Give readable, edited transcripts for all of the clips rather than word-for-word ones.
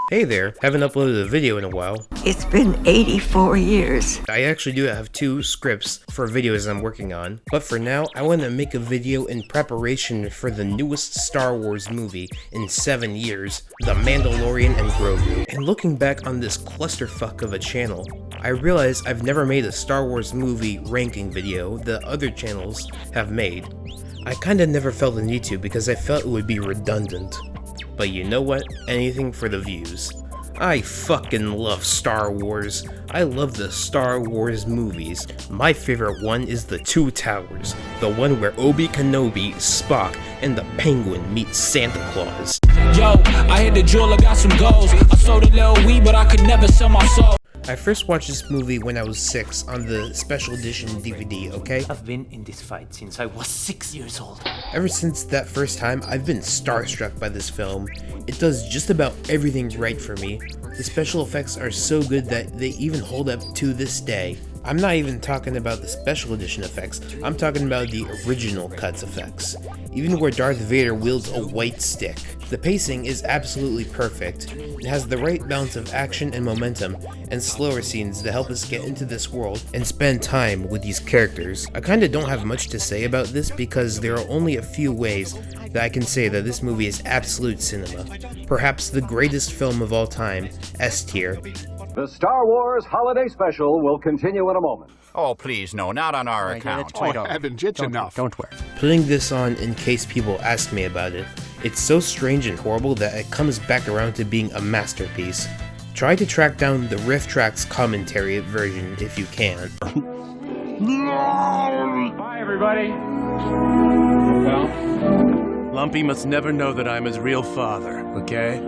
Hey there, haven't uploaded a video in a while. It's been 84 years. I actually do have 2 scripts for videos I'm working on, but for now, I want to make a video in preparation for the newest Star Wars movie in 7 years, The Mandalorian and Grogu. And looking back on this clusterfuck of a channel, I realize I've never made a Star Wars movie ranking video that other channels have made. I kinda never felt the need to because I felt it would be redundant. But you know what? Anything for the views. I fucking love Star Wars. I love the Star Wars movies. My favorite one is The Two Towers, the one where Obi Kenobi, Spock, and the Penguin meet Santa Claus. Yo, I hit the jeweler, got some goals. I sold a little weed, but I could never sell my soul. I first watched this movie when I was 6 on the special edition DVD, okay? I've been in this fight since I was 6 years old. Ever since that first time, I've been starstruck by this film. It does just about everything right for me. The special effects are so good that they even hold up to this day. I'm not even talking about the special edition effects, I'm talking about the original cuts effects. Even where Darth Vader wields a white stick. The pacing is absolutely perfect. It has the right balance of action and momentum, and slower scenes that help us get into this world and spend time with these characters. I kinda don't have much to say about this because there are only a few ways that I can say that this movie is absolute cinema. Perhaps the greatest film of all time, S tier. The Star Wars Holiday Special will continue in a moment. Oh, please, no, not on our account. Haven't it's enough. Don't worry. Putting this on in case people ask me about it, it's so strange and horrible that it comes back around to being a masterpiece. Try to track down the Rifftrax commentary version if you can. Bye, everybody. Well, Lumpy must never know that I'm his real father, okay?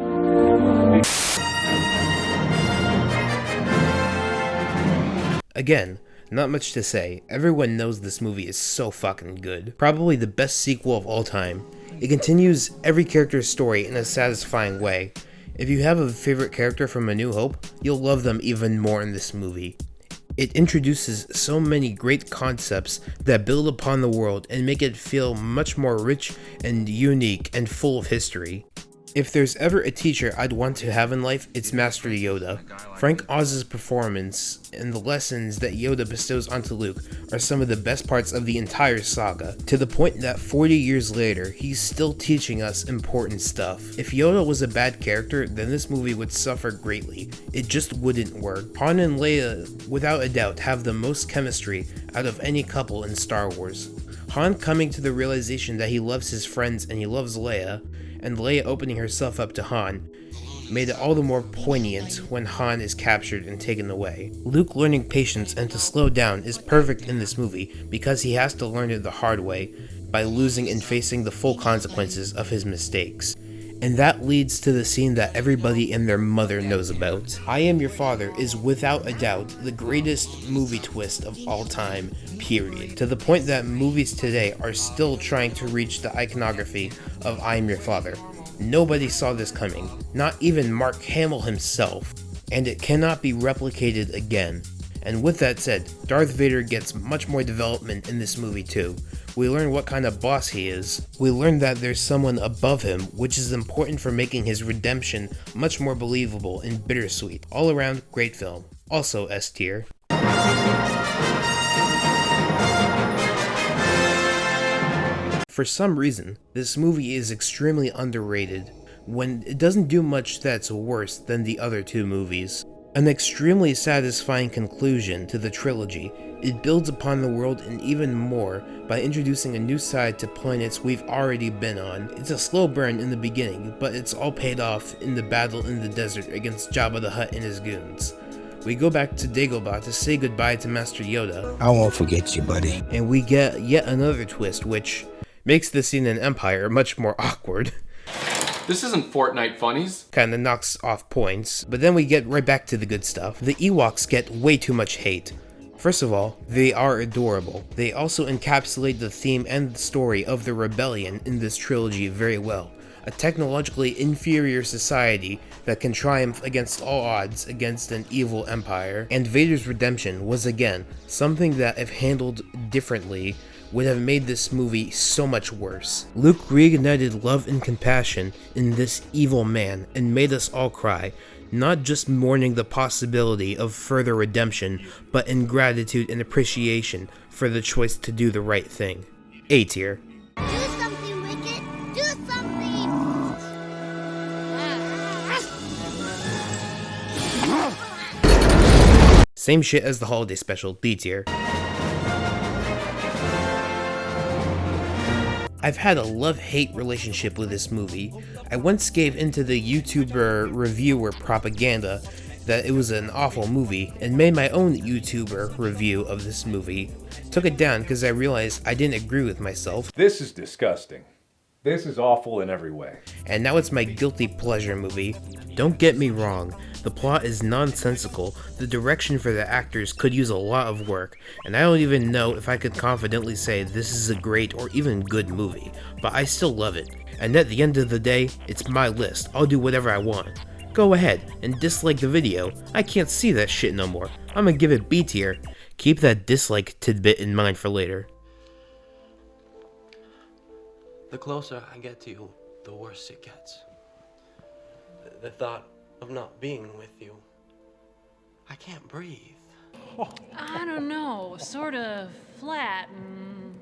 Again, not much to say. Everyone knows this movie is so fucking good. Probably the best sequel of all time. It continues every character's story in a satisfying way. If you have a favorite character from A New Hope, you'll love them even more in this movie. It introduces so many great concepts that build upon the world and make it feel much more rich and unique and full of history. If there's ever a teacher I'd want to have in life, it's Master Yoda. Frank Oz's performance and the lessons that Yoda bestows onto Luke are some of the best parts of the entire saga, to the point that 40 years later, he's still teaching us important stuff. If Yoda was a bad character, then this movie would suffer greatly. It just wouldn't work. Han and Leia, without a doubt, have the most chemistry out of any couple in Star Wars. Han coming to the realization that he loves his friends and he loves Leia, and Leia opening herself up to Han, made it all the more poignant when Han is captured and taken away. Luke learning patience and to slow down is perfect in this movie because he has to learn it the hard way by losing and facing the full consequences of his mistakes. And that leads to the scene that everybody and their mother knows about. I Am Your Father is without a doubt the greatest movie twist of all time, period. To the point that movies today are still trying to reach the iconography of I Am Your Father. Nobody saw this coming, not even Mark Hamill himself, and it cannot be replicated again. And with that said, Darth Vader gets much more development in this movie too. We learn what kind of boss he is. We learn that there's someone above him, which is important for making his redemption much more believable and bittersweet. All around, great film. Also S tier. For some reason, this movie is extremely underrated, when it doesn't do much that's worse than the other 2 movies. An extremely satisfying conclusion to the trilogy, it builds upon the world and even more by introducing a new side to planets we've already been on. It's a slow burn in the beginning, but it's all paid off in the battle in the desert against Jabba the Hutt and his goons. We go back to Dagobah to say goodbye to Master Yoda. I won't forget you, buddy. And we get yet another twist, which makes the scene in Empire much more awkward. This isn't Fortnite funnies. Kinda knocks off points, but then we get right back to the good stuff. The Ewoks get way too much hate. First of all, they are adorable. They also encapsulate the theme and the story of the rebellion in this trilogy very well. A technologically inferior society that can triumph against all odds against an evil empire. And Vader's redemption was again something that, if handled differently, would have made this movie so much worse. Luke reignited love and compassion in this evil man and made us all cry, not just mourning the possibility of further redemption, but in gratitude and appreciation for the choice to do the right thing. A tier. Do something, Wicked! Do something! Same shit as the holiday special, B tier. I've had a love-hate relationship with this movie. I once gave into the YouTuber reviewer propaganda that it was an awful movie, and made my own YouTuber review of this movie. Took it down because I realized I didn't agree with myself. This is disgusting. This is awful in every way. And now it's my guilty pleasure movie. Don't get me wrong, the plot is nonsensical, the direction for the actors could use a lot of work, and I don't even know if I could confidently say this is a great or even good movie, but I still love it. And at the end of the day, it's my list, I'll do whatever I want. Go ahead and dislike the video, I can't see that shit no more. I'm gonna give it B tier. Keep that dislike tidbit in mind for later. The closer I get to you, the worse it gets. The thought of not being with you, I can't breathe. I don't know, sort of flat and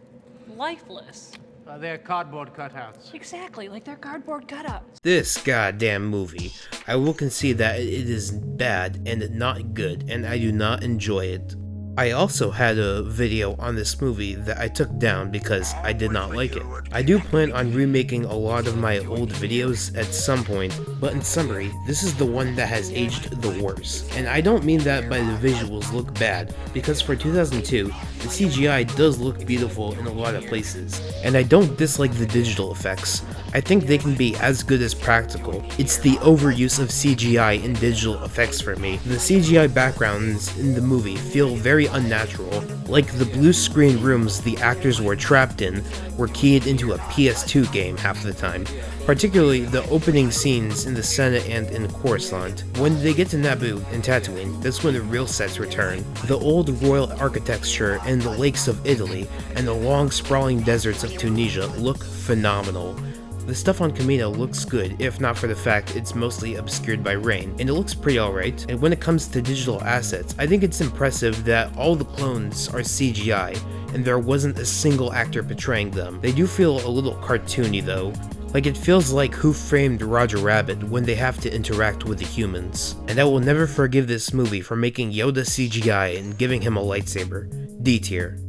lifeless. They're cardboard cutouts. Exactly, like they're cardboard cutouts. This goddamn movie, I will concede that it is bad and not good, and I do not enjoy it. I also had a video on this movie that I took down because I did not like it. I do plan on remaking a lot of my old videos at some point, but in summary, this is the one that has aged the worst. And I don't mean that by the visuals look bad, because for 2002, the CGI does look beautiful in a lot of places. And I don't dislike the digital effects. I think they can be as good as practical. It's the overuse of CGI in digital effects for me. The CGI backgrounds in the movie feel very unnatural, like the blue screen rooms the actors were trapped in were keyed into a PS2 game half the time, particularly the opening scenes in the Senate and in Coruscant. When they get to Naboo and Tatooine, that's when the real sets return. The old royal architecture and the lakes of Italy and the long sprawling deserts of Tunisia look phenomenal. The stuff on Kamino looks good, if not for the fact it's mostly obscured by rain, and it looks pretty alright. And when it comes to digital assets, I think it's impressive that all the clones are CGI, and there wasn't a single actor portraying them. They do feel a little cartoony though. Like it feels like Who Framed Roger Rabbit when they have to interact with the humans. And I will never forgive this movie for making Yoda CGI and giving him a lightsaber. D tier.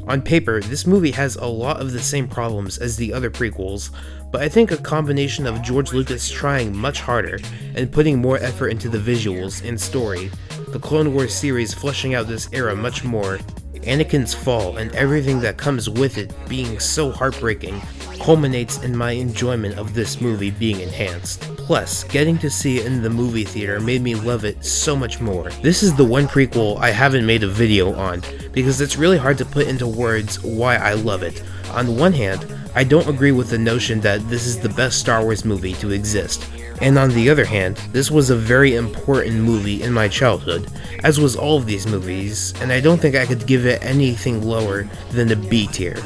On paper, this movie has a lot of the same problems as the other prequels, but I think a combination of George Lucas trying much harder and putting more effort into the visuals and story, the Clone Wars series fleshing out this era much more, Anakin's fall and everything that comes with it being so heartbreaking, culminates in my enjoyment of this movie being enhanced. Plus, getting to see it in the movie theater made me love it so much more. This is the one prequel I haven't made a video on, because it's really hard to put into words why I love it. On one hand, I don't agree with the notion that this is the best Star Wars movie to exist. And on the other hand, this was a very important movie in my childhood, as was all of these movies, and I don't think I could give it anything lower than a B tier.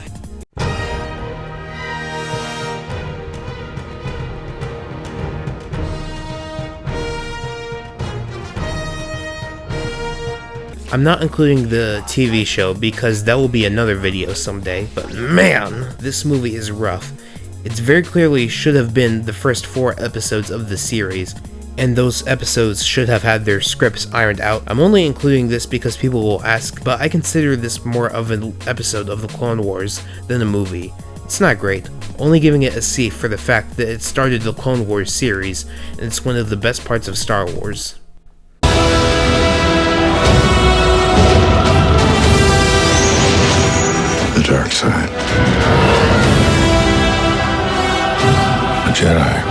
I'm not including the TV show because that will be another video someday, but man, this movie is rough. It very clearly should have been the first 4 episodes of the series, and those episodes should have had their scripts ironed out. I'm only including this because people will ask, but I consider this more of an episode of the Clone Wars than a movie. It's not great, only giving it a C for the fact that it started the Clone Wars series, and it's one of the best parts of Star Wars. The dark side. A Jedi.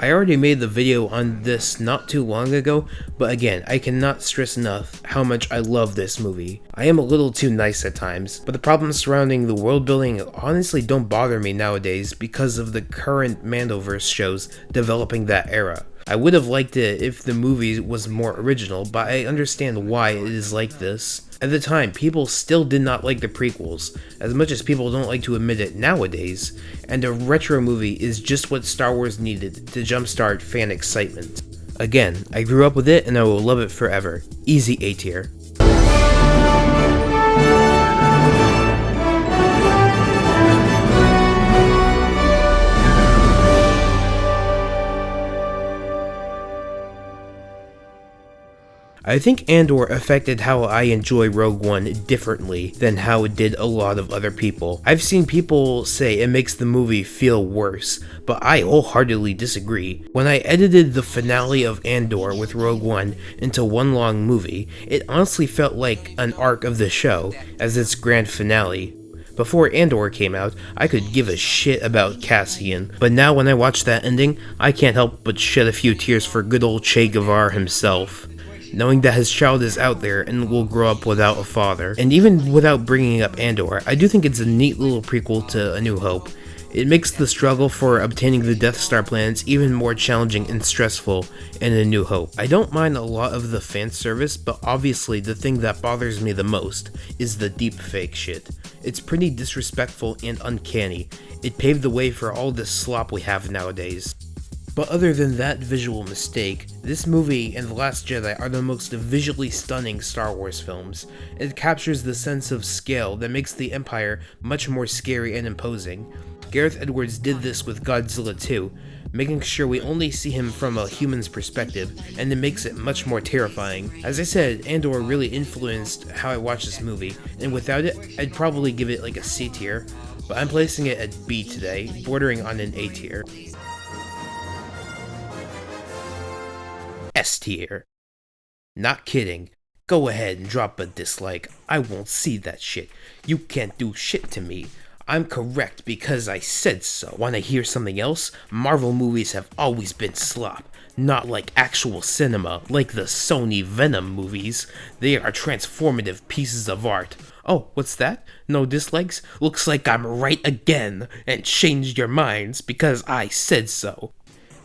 I already made the video on this not too long ago, but again, I cannot stress enough how much I love this movie. I am a little too nice at times, but the problems surrounding the world building honestly don't bother me nowadays because of the current Mandoverse shows developing that era. I would have liked it if the movie was more original, but I understand why it is like this. At the time, people still did not like the prequels, as much as people don't like to admit it nowadays, and a retro movie is just what Star Wars needed to jumpstart fan excitement. Again, I grew up with it and I will love it forever. Easy A tier. I think Andor affected how I enjoy Rogue One differently than how it did a lot of other people. I've seen people say it makes the movie feel worse, but I wholeheartedly disagree. When I edited the finale of Andor with Rogue One into one long movie, it honestly felt like an arc of the show as its grand finale. Before Andor came out, I could give a shit about Cassian, but now when I watch that ending, I can't help but shed a few tears for good old Che Guevara himself, knowing that his child is out there and will grow up without a father. And even without bringing up Andor, I do think it's a neat little prequel to A New Hope. It makes the struggle for obtaining the Death Star plans even more challenging and stressful in A New Hope. I don't mind a lot of the fan service, but obviously the thing that bothers me the most is the deepfake shit. It's pretty disrespectful and uncanny. It paved the way for all this slop we have nowadays. But other than that visual mistake, this movie and The Last Jedi are the most visually stunning Star Wars films. It captures the sense of scale that makes the Empire much more scary and imposing. Gareth Edwards did this with Godzilla 2, making sure we only see him from a human's perspective, and it makes it much more terrifying. As I said, Andor really influenced how I watch this movie, and without it, I'd probably give it like a C tier, but I'm placing it at B today, bordering on an A tier. S tier. Not kidding. Go ahead and drop a dislike. I won't see that shit. You can't do shit to me. I'm correct because I said so. Wanna hear something else? Marvel movies have always been slop. Not like actual cinema, like the Sony Venom movies. They are transformative pieces of art. Oh, what's that? No dislikes? Looks like I'm right again, and changed your minds because I said so.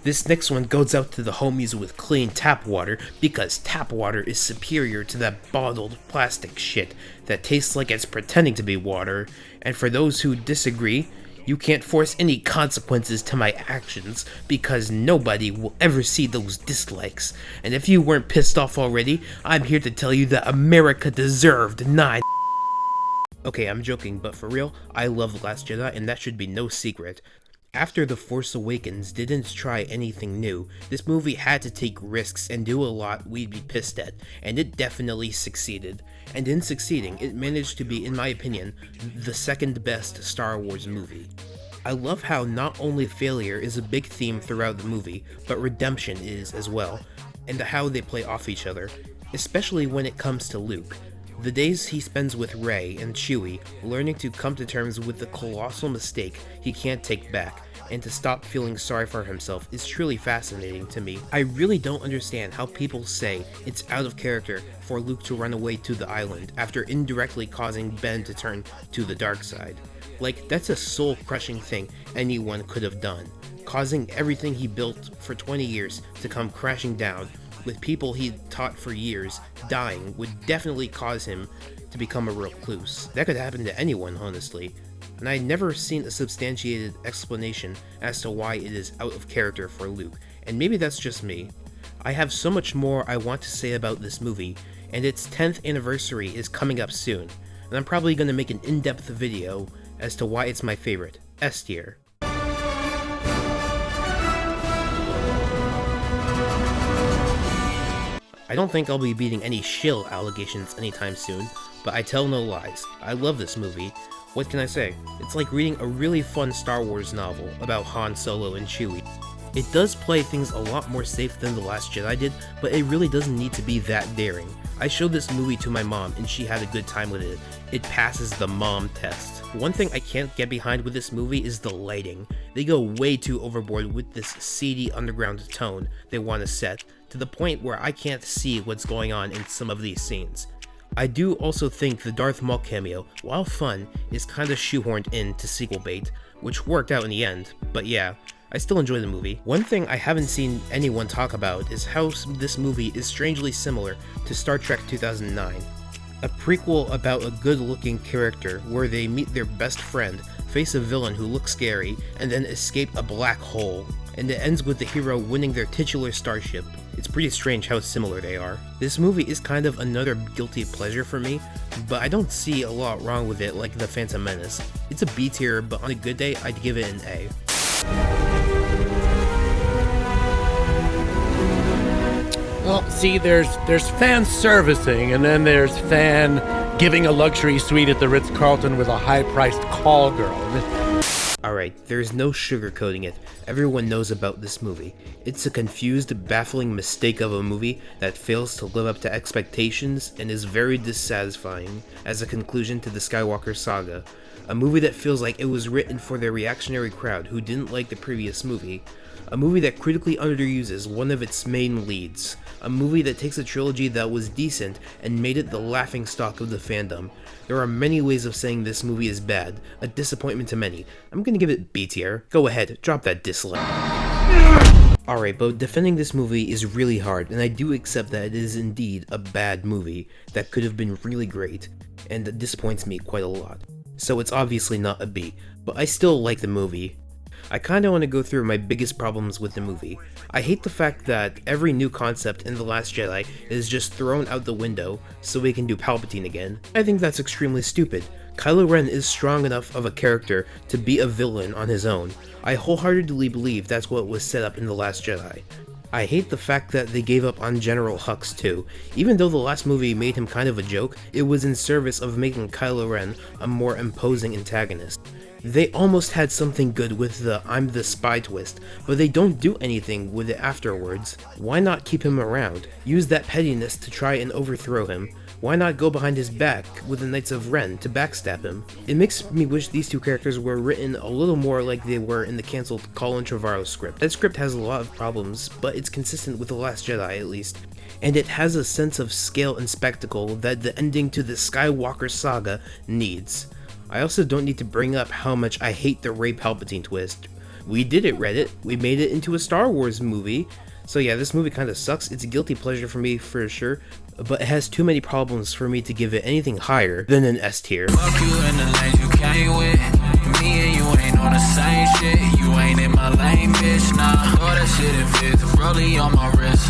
This next one goes out to the homies with clean tap water because tap water is superior to that bottled plastic shit that tastes like it's pretending to be water. And for those who disagree, you can't force any consequences to my actions because nobody will ever see those dislikes. And if you weren't pissed off already, I'm here to tell you that America deserved 9. Okay, I'm joking, but for real, I love The Last Jedi and that should be no secret. After The Force Awakens didn't try anything new, this movie had to take risks and do a lot we'd be pissed at, and it definitely succeeded. And in succeeding, it managed to be, in my opinion, the second best Star Wars movie. I love how not only failure is a big theme throughout the movie, but redemption is as well, and how they play off each other, especially when it comes to Luke. The days he spends with Rey and Chewie, learning to come to terms with the colossal mistake he can't take back, and to stop feeling sorry for himself is truly fascinating to me. I really don't understand how people say it's out of character for Luke to run away to the island after indirectly causing Ben to turn to the dark side. Like, that's a soul-crushing thing anyone could have done, causing everything he built for 20 years to come crashing down, with people he'd taught for years dying would definitely cause him to become a recluse. That could happen to anyone, honestly, and I'd never seen a substantiated explanation as to why it is out of character for Luke, and maybe that's just me. I have so much more I want to say about this movie, and its 10th anniversary is coming up soon, and I'm probably going to make an in-depth video as to why it's my favorite. S tier. I don't think I'll be beating any shill allegations anytime soon, but I tell no lies. I love this movie. What can I say? It's like reading a really fun Star Wars novel about Han Solo and Chewie. It does play things a lot more safe than The Last Jedi did, but it really doesn't need to be that daring. I showed this movie to my mom and she had a good time with it. It passes the mom test. One thing I can't get behind with this movie is the lighting. They go way too overboard with this seedy underground tone they want to set, to the point where I can't see what's going on in some of these scenes. I do also think the Darth Maul cameo, while fun, is kinda shoehorned in to sequel bait, which worked out in the end, but yeah, I still enjoy the movie. One thing I haven't seen anyone talk about is how this movie is strangely similar to Star Trek 2009. A prequel about a good-looking character where they meet their best friend, face a villain who looks scary, and then escape a black hole. And it ends with the hero winning their titular starship. It's pretty strange how similar they are. This movie is kind of another guilty pleasure for me, but I don't see a lot wrong with it like The Phantom Menace. It's a B tier, but on a good day, I'd give it an A. Well, see, there's fan servicing, and then there's fan giving a luxury suite at the Ritz-Carlton with a high-priced call girl. Alright, there's no sugarcoating it. Everyone knows about this movie. It's a confused, baffling mistake of a movie that fails to live up to expectations and is very dissatisfying as a conclusion to the Skywalker saga. A movie that feels like it was written for the reactionary crowd who didn't like the previous movie. A movie that critically underuses one of its main leads. A movie that takes a trilogy that was decent and made it the laughingstock of the fandom. There are many ways of saying this movie is bad, a disappointment to many. I'm gonna give it B tier. Go ahead, drop that dislike. Alright, but defending this movie is really hard, and I do accept that it is indeed a bad movie that could have been really great, and that disappoints me quite a lot. So it's obviously not a B, but I still like the movie. I kinda wanna go through my biggest problems with the movie. I hate the fact that every new concept in The Last Jedi is just thrown out the window so we can do Palpatine again. I think that's extremely stupid. Kylo Ren is strong enough of a character to be a villain on his own. I wholeheartedly believe that's what was set up in The Last Jedi. I hate the fact that they gave up on General Hux too. Even though the last movie made him kind of a joke, it was in service of making Kylo Ren a more imposing antagonist. They almost had something good with the I'm the spy twist, but they don't do anything with it afterwards. Why not keep him around? Use that pettiness to try and overthrow him. Why not go behind his back with the Knights of Ren to backstab him? It makes me wish these two characters were written a little more like they were in the cancelled Colin Trevorrow script. That script has a lot of problems, but it's consistent with The Last Jedi at least. And it has a sense of scale and spectacle that the ending to the Skywalker saga needs. I also don't need to bring up how much I hate the Rey Palpatine twist. We did it, Reddit. We made it into a Star Wars movie. So yeah, this movie kinda sucks. It's a guilty pleasure for me for sure, but it has too many problems for me to give it anything higher than an S tier. Fuck you in the lanes you came with. Me and you ain't on the same shit. You ain't in my lane, bitch. Nah, all that shit in fifth. Rollie on my wrist.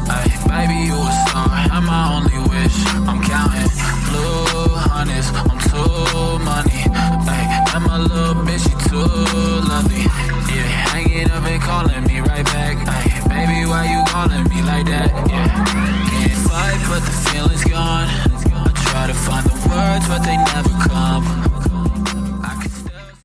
Ay, baby, you a star. I'm my only wish. I'm counting blue hundreds. I'm too money. Ay, and my little bitch, she too lovely. Yeah, hanging up and calling me right back. Ay, baby, why you calling me like that? Yeah, can't fight, but the feeling's gone. I try to find the words, but they never come.